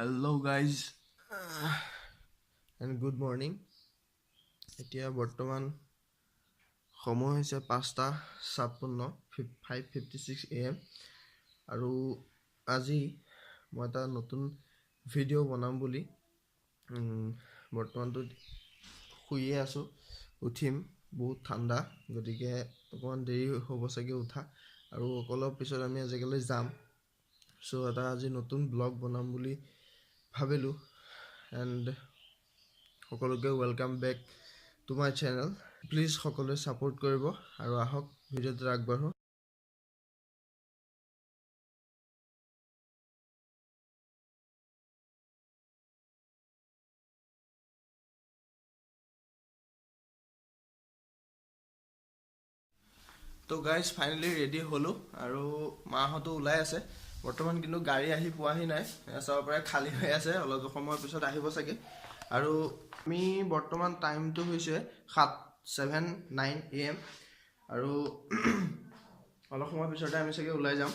Hello guys and good morning. এতিয়া বৰ্তমান সময় হৈছে 5:56 AM আৰু আজি মই এটা নতুন ভিডিঅ' বনাম বুলি বৰ্তমানটো শুইয়ে আছো উঠিম বহুত ঠাণ্ডা গতিকে অকমান দেৰি হ'ব চাগে উঠা আৰু অলপ পিছত আমি আজিকালি যাম সো এটা আজি নতুন ব্লগ বনাম বুলি ভাবিলো and সকলোকে welcome back to my channel please সকলোৱে সাপোৰ্ট কৰিব আৰু আহক ভিডিঅ'টো আগবাঢ়ো তো গাইজ ফাইনালি ৰেডি হলো আৰু মাহতো ওলাই আছে বৰ্তমান কিন্তু গাড়ী আহি পোৱাহি নাই চাব পাৰে খালী হৈ আছে অলপ সময় পিছত আহিব চাগে আৰু আমি বৰ্তমান টাইমটো হৈছে 7:09 AM আৰু অলপ সময় পিছতে আমি চাগে ওলাই যাম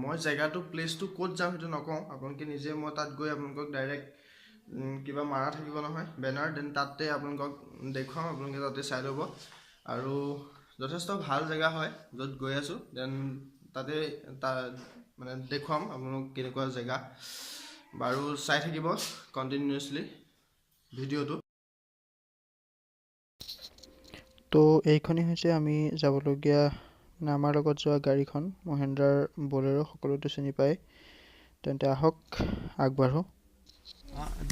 মই জায়গাটো প্লেসটো ক'ত যাম হেতু নকওঁ আপোনালোকে নিজে মই তাত গৈ আপোনালোকক ডাইৰেক্ট কিবা মাৰা থাকিব নহয় বেনাৰ দেন তাতে আপোনালোকক দেখুৱাম আপোনালোকে তাতে চাই ল'ব আৰু যথেষ্ট ভাল জায়গা হয় য'ত গৈ আছো দেন তাতে মানে দেখুৱাম আপোনালোক কেনেকুৱা জায়গা বাৰু চাই থাকিব কন্টিনিউয়াসলি ভিডিঅ'টো তো এইখনি হৈছে আমি যাবলগীয়া আমাৰ লগত যোৱা গাড়ীখন মহেন্দ্ৰাৰ বলেৰো সকলোতে চিনি পায় তেন্তে আহক আগবাঢ়ো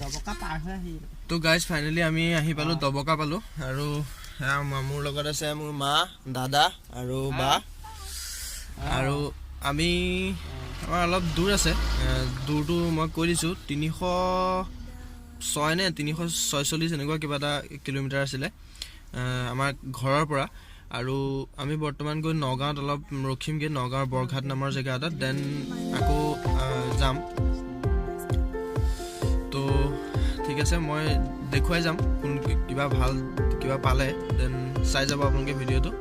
দবকা পাৰ হৈ আহিল তো গাইজ ফাইনালি আমি আহি পালো দবকা পালো আৰু মোৰ লগত আছে মোৰ মা দাদা আৰু বা আৰু আমি আমাৰ অলপ দূৰ আছে দূৰটো মই কৈ দিছো 306 নে 346 এনেকুৱা কিবা এটা কিলোমিটাৰ আছিল আমাৰ ঘৰৰ পৰা আৰু আমি বৰ্তমান গৈ নগাঁৱত অলপ ৰখিমগে নগাঁৱৰ বৰঘাট নামৰ জেগা এটা দেন আকৌ যাম তো ঠিক আছে মই দেখুৱাই যাম কোন কিবা ভাল কিবা পালে দেন চাই যাব আপোনালোকে ভিডিঅ'টো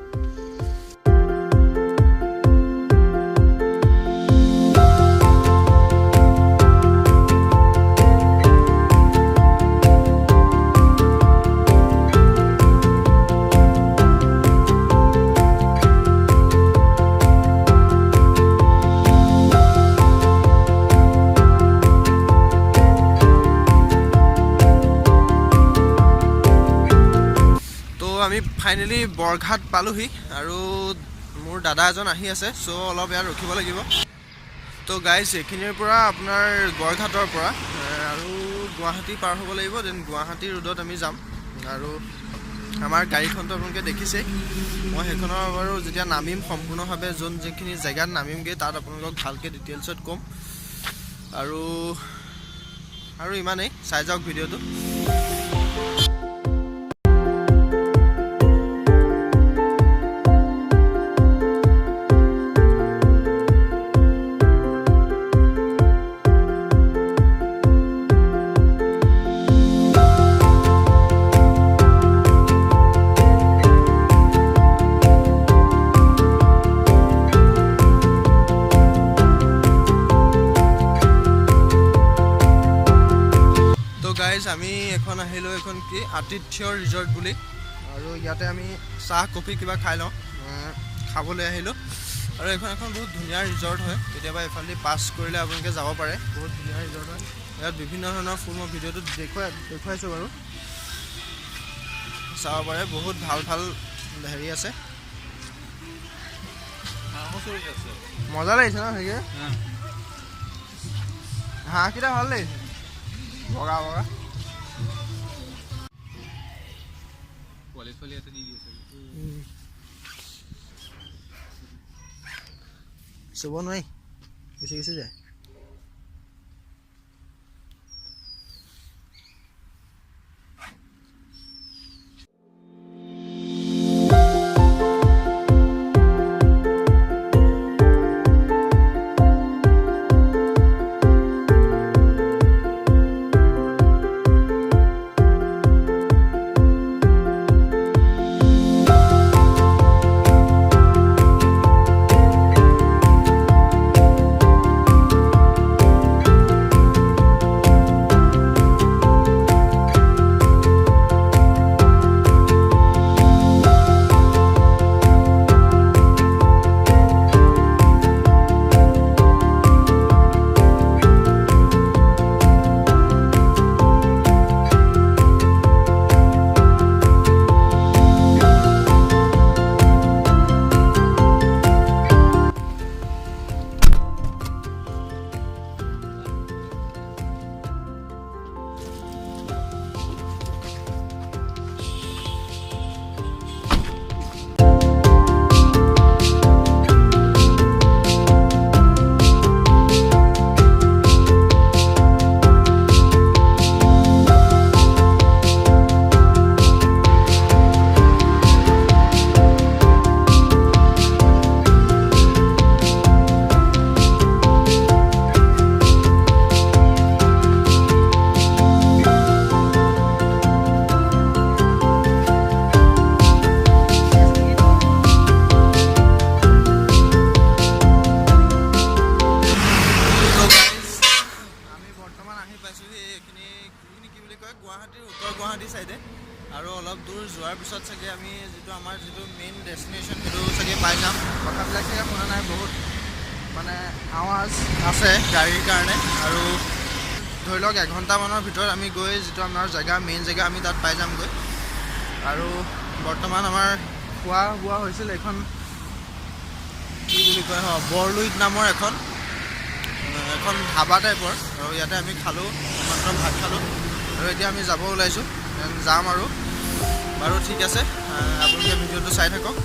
আমি ফাইনালি বৰঘাট পালোহি আৰু মোৰ দাদা এজন আহি আছে সো অলপ ইয়াত ৰখিব লাগিব তো গাইজ এখিনিৰ পৰা আপোনাৰ বৰঘাটৰ পৰা আৰু গুৱাহাটী পাৰ হ'ব লাগিব দেন গুৱাহাটী ৰোডত আমি যাম আৰু আমাৰ গাড়ীখনটো আপোনালোকে দেখিছে মই হেখনৰ বাৰু যেতিয়া নামিম সম্পূৰ্ণভাৱে যিখিনি জেগাত নামিমগে তাত আপোনালোকক ভালকে ডিটেইলছত কম আৰু ইমানেই চাই যাওক ভিডিঅ'টো গাইজ আমি এখন আহিলো এখন কি আতিথ্য ৰিজৰ্ট বুলি আৰু ইয়াতে আমি চাহ কফি কিবা খাই লওঁ খাবলৈ আহিলো আৰু এখন বহুত ধুনীয়া ৰিজৰ্ট হয় কেতিয়াবা এফালে পাছ কৰিলে আপোনালোকে যাব পাৰে বহুত ধুনীয়া ৰিজৰ্ট হয় ইয়াত বিভিন্ন ধৰণৰ ফুল মই ভিডিঅ'টোত দেখুৱাইছো বাৰু চাব পাৰে বহুত ভাল ভাল হেৰি আছে মজা লাগিছে ন হেৰি হাঁহকেইটা ভাল লাগিছে বগা বগা পোৱালি এটা দি দিছে চুব নোৱাৰি বেছি যায় যোৱাৰ পিছত চাগে আমি আমাৰ যিটো মেইন ডেষ্টিনেশ্যন সেইটো চাগে পাই যাম। কথাবিলাক চাগে শুনা নাই, বহুত মানে আৱাজ আছে গাড়ীৰ কাৰণে, আৰু ধৰি লওক এঘণ্টামানৰ ভিতৰত আমি গৈ যিটো আমাৰ মেইন জেগা আমি তাত পাই যামগৈ। আৰু বৰ্তমান আমাৰ খোৱা বোৱা হৈছিল এখন কি বুলি কয় বৰলুইত নামৰ এখন ধাবা টাইপৰ, আৰু ইয়াতে আমি খালোঁ, মাত্ৰ ভাত খালোঁ, আৰু এতিয়া আমি যাব ওলাইছোঁ, যাম আৰু। বাৰু ঠিক আছে, আপোনালোকে ভিডিঅ'টো চাই থাকক।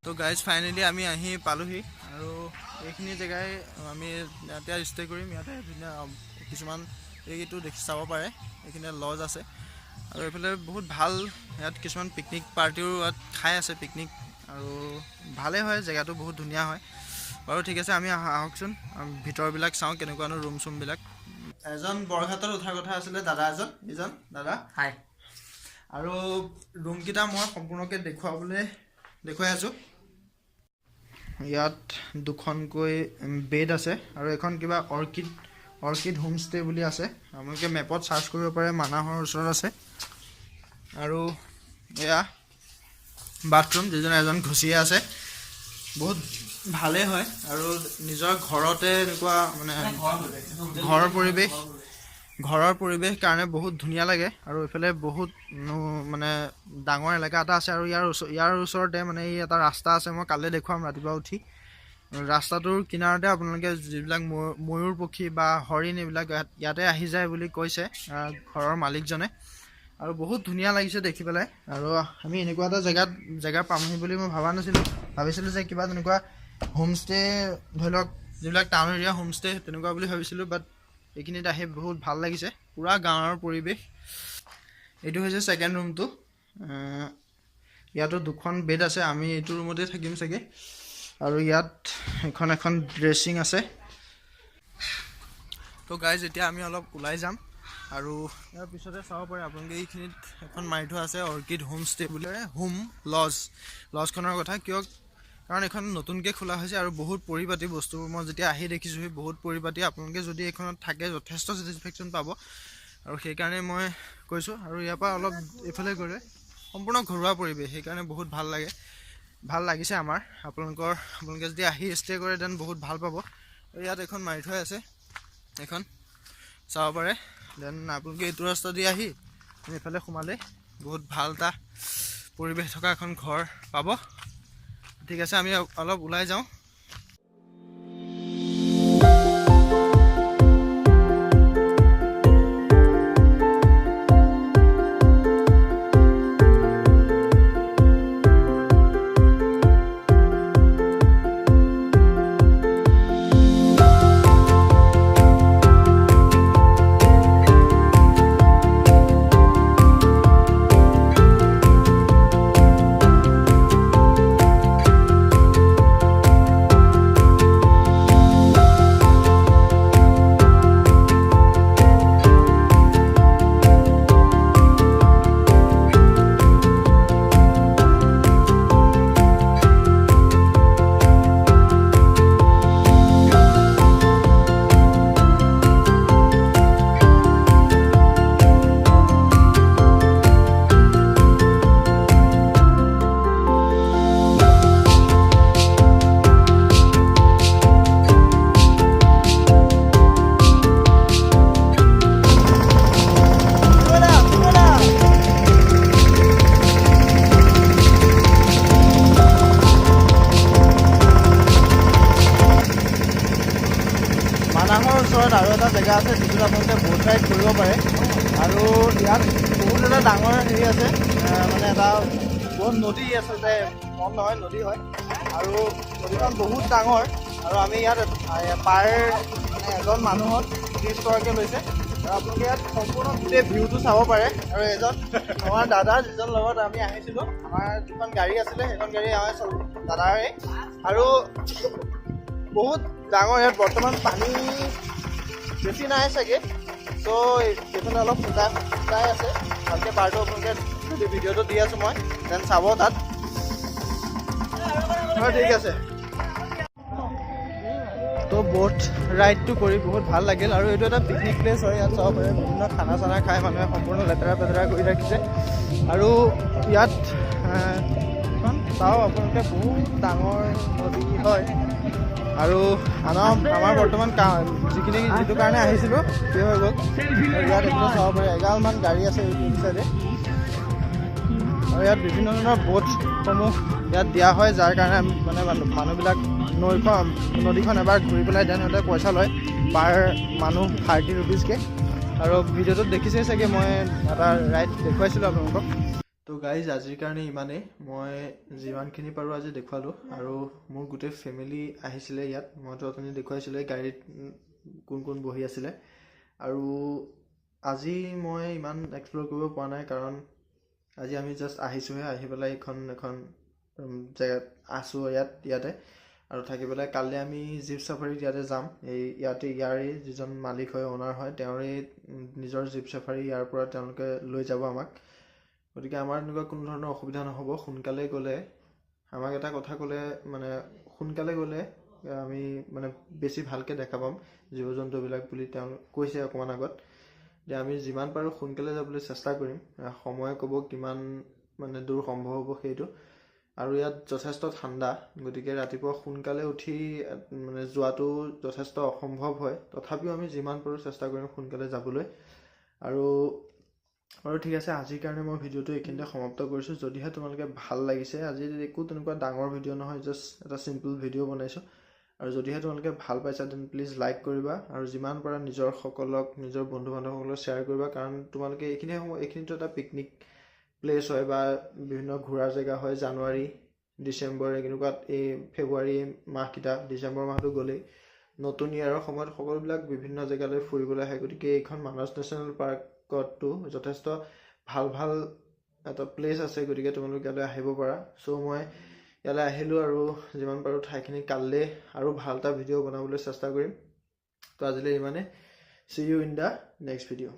তো গাইজ ফাইনেলি আমি আহি পালোহি, আৰু এইখিনি জেগাই আমি ইয়াতে ষ্টে কৰিম। ইয়াতে ধুনীয়া কিছুমান এইটো চাব পাৰে, এইখিনি লজ আছে, আৰু এইফালে বহুত ভাল, ইয়াত কিছুমান পিকনিক পাৰ্টিও ইয়াত খাই আছে পিকনিক, আৰু ভালেই হয়, জেগাটো বহুত ধুনীয়া হয়। বাৰু ঠিক আছে, আমি আহকচোন ভিতৰবিলাক চাওঁ কেনেকুৱানো ৰুম চুমবিলাক। এজন বৰঘাটত উঠাৰ কথা আছিলে দাদা এজন দাদা, হাই। আৰু ৰুমকেইটা মই সম্পূৰ্ণকৈ দেখুৱাই আছোঁ। ইয়াত দুখনকৈ বেড আছে, আৰু এখন কিবা অৰ্কিড হোমষ্টে বুলি আছে, আপোনালোকে মেপত চাৰ্চ কৰিব পাৰে, মানাহৰ ওচৰত আছে। আৰু এয়া বাথৰুম, যিজন এজন ঘুচিয়ে আছে, বহুত ভালেই হয়, আৰু নিজৰ ঘৰতে এনেকুৱা মানে ঘৰৰ পৰিৱেশ কাৰণে বহুত ধুনীয়া লাগে। আৰু এইফালে বহুত মানে ডাঙৰ এলেকা এটা আছে, আৰু ইয়াৰ ওচৰতে মানে এই এটা ৰাস্তা আছে, মই কাইলৈ দেখুৱাম ৰাতিপুৱা উঠি। ৰাস্তাটোৰ কিনাৰতে আপোনালোকে যিবিলাক ময়ূৰ পক্ষী বা হৰিণ এইবিলাক ইয়াতে আহি যায় বুলি কৈছে ঘৰৰ মালিকজনে, আৰু বহুত ধুনীয়া লাগিছে দেখি পেলাই। আৰু আমি এনেকুৱা এটা জেগা পামহি বুলি মই ভবা নাছিলোঁ, ভাবিছিলোঁ যে কিবা তেনেকুৱা হোমষ্টে, ধৰি লওক যিবিলাক টাউন এৰিয়া হোমষ্টে তেনেকুৱা বুলি ভাবিছিলোঁ, বাট এইখিনিত আহি বহুত ভাল লাগিছে, পূৰা গাঁৱৰ পৰিৱেশ। এইটো হৈছে ছেকেণ্ড ৰুমটো, ইয়াতো দুখন বেড আছে, আমি এইটো ৰুমতে থাকিম চাগে। আৰু ইয়াত এখন ড্ৰেছিং আছে। তো গাইজ এতিয়া আমি অলপ ওলাই যাম, আৰু ইয়াৰ পিছতে চাব পাৰে আপোনালোকে এইখিনিত এখন মাৰি থোৱা আছে অৰ্কিড হোমষ্টে বুলি, লজখনৰ কথা। কিয় কাৰণ এইখন নতুনকৈ খোলা হৈছে আৰু বহুত পৰিপাটি বস্তুবোৰ মই যেতিয়া আহি দেখিছোঁ বহুত পৰিপাটি। আপোনালোকে যদি এইখনত থাকে যথেষ্ট ছেটিছফেকশ্যন পাব আৰু সেইকাৰণে মই কৈছোঁ। আৰু ইয়াৰ পৰা অলপ এইফালে গ'লে সম্পূৰ্ণ ঘৰুৱা পৰিৱেশ, সেইকাৰণে বহুত ভাল লাগিছে আমাৰ। আপোনালোকে যদি আহি ষ্টে কৰে দেন বহুত ভাল পাব। ইয়াত এখন মাৰি থোৱা আছে, এখন চাব পাৰে। দেন আপোনালোকে এইটো ৰাস্তা দি আহি এইফালে সোমালে বহুত ভাল এটা পৰিৱেশ থকা এখন ঘৰ পাব। ঠিক আছে, আমি অলপ ওলাই যাওঁ। মানাহৰ ওচৰত আৰু এটা জেগা আছে যিটোত আপোনালোকে বোট ৰাইড কৰিব পাৰে। আৰু ইয়াত বহুত এটা ডাঙৰ হেৰি আছে, মানে এটা বহুত নদী আচলতে কম নহয়, নদী হয়। আৰু নদীখন বহুত ডাঙৰ। আৰু আমি ইয়াত পাৰ মানে এজন মানুহত 30 টকাকৈ লৈছে। আৰু আপোনালোকে ইয়াত সম্পূৰ্ণ গোটেই ভিউটো চাব পাৰে। আৰু এজন আমাৰ দাদা যিজন লগত আমি আহিছিলোঁ, আমাৰ যিখন গাড়ী আছিলে সেইখন গাড়ী আমাৰ দাদাৰে। আৰু বহুত ডাঙৰ, ইয়াত বৰ্তমান পানী বেছি নাই চাগে। ত' এইফালে অলপ শুকাই আছে। ভালকৈ পাৰটো আপোনালোকে যদি ভিডিঅ'টো দি আছোঁ মই, দেন চাব তাত। হয়, ঠিক আছে। তো বোট ৰাইডটো কৰি বহুত ভাল লাগিল। আৰু এইটো এটা পিকনিক প্লেচ হয়, ইয়াত চাব পাৰে বিভিন্ন খানা চানা খাই মানুহে সম্পূৰ্ণ লেতেৰা পেতেৰা কৰি ৰাখিছে। আৰু ইয়াত চাওঁ আপোনালোকে বহুত ডাঙৰ নদী হয়। আৰু আমাৰ বৰ্তমান যিটো কাৰণে আহিছিলোঁ সেই হৈ গ'ল। আৰু ইয়াত এইফালে চাব পাৰে এগালমান গাড়ী আছে এই চাইডে। আৰু ইয়াত বিভিন্ন ধৰণৰ বোটসমূহ ইয়াত দিয়া হয়, যাৰ কাৰণে মানে মানুহবিলাক নদীখন এবাৰ ঘূৰি পেলাই দেন সিহঁতে পইচা লয় পাৰ মানুহ 30 ৰুপিজকৈ। আৰু ভিডিঅ'টোত দেখিছেই চাগে মই এটা ৰাইড দেখুৱাইছিলোঁ আপোনালোকক। তো গাইজ আজিৰ কাৰণে ইমানেই। মই যিমানখিনি পাৰোঁ আজি দেখুৱালোঁ। আৰু মোৰ গোটেই ফেমিলি আহিছিলে ইয়াত। মইতো অথনি দেখুৱাইছিলোঁ গাড়ীত কোন কোন বহি আছিলে। আৰু আজি মই ইমান এক্সপ্ল'ৰ কৰিব পৰা নাই, কাৰণ আজি আমি জাষ্ট আহিছোঁহে। আহি পেলাই এখন জেগাত আছোঁ ইয়াতে আৰু থাকি পেলাই কালি আমি জীপ চাফাৰীত ইয়াতে যাম। ইয়াৰে যিজন মালিক হয়, অ'নাৰ হয়, তেওঁৰে নিজৰ জীপ চাফাৰী ইয়াৰ পৰা তেওঁলোকে লৈ যাব আমাক। গতিকে আমাৰ এনেকুৱা কোনো ধৰণৰ অসুবিধা নহ'ব। সোনকালে গ'লে আমাক এটা কথা ক'লে, মানে সোনকালে গ'লে আমি মানে বেছি ভালকৈ দেখা পাম জীৱ জন্তুবিলাক বুলি তেওঁ কৈছে অকণমান আগত। যে আমি যিমান পাৰোঁ সোনকালে যাবলৈ চেষ্টা কৰিম। সময় ক'ব কিমান মানে দূৰ সম্ভৱ হ'ব সেইটো। আৰু ইয়াত যথেষ্ট ঠাণ্ডা, গতিকে ৰাতিপুৱা সোনকালে উঠি মানে যোৱাটো যথেষ্ট অসম্ভৱ হয়। তথাপিও আমি যিমান পাৰোঁ চেষ্টা কৰিম সোনকালে যাবলৈ। আৰু ঠিক আছে, আজিৰ কাৰণে মই ভিডিঅ'টো এইখিনিতে সমাপ্ত কৰিছোঁ। যদিহে তোমালোকে ভাল লাগিছে, আজি একো তেনেকুৱা ডাঙৰ ভিডিঅ' নহয়, জাষ্ট এটা চিম্পল ভিডিঅ' বনাইছোঁ। আৰু যদিহে তোমালোকে ভাল পাইছা দেন প্লিজ লাইক কৰিবা। আৰু যিমান পাৰা নিজৰ বন্ধু বান্ধৱসকলক শ্বেয়াৰ কৰিবা, কাৰণ তোমালোকে এইখিনিতো এটা পিকনিক প্লেচ হয় বা বিভিন্ন ঘূৰাৰ জেগা হয়। জানুৱাৰী, ডিচেম্বৰ এনেকুৱাত, এই ফেব্ৰুৱাৰী মাহকেইটা, ডিচেম্বৰ মাহটো গ'লেই, নতুন ইয়াৰৰ সময়ত সকলোবিলাক বিভিন্ন জেগালৈ ফুৰিবলৈ আহে। গতিকে এইখন মানস নেশ্যনেল পাৰ্কতো যথেষ্ট ভাল এটা প্লেচ আছে। গতিকে তোমালোকে ইয়ালৈ আহিব পাৰা। চ' মই ইয়ালৈ আহিলোঁ আৰু যিমান পাৰোঁ ঠাইখিনি কালিলৈ আৰু ভাল এটা ভিডিঅ' বনাবলৈ চেষ্টা কৰিম। তো আজিলৈ ইমানে। See you in the next video.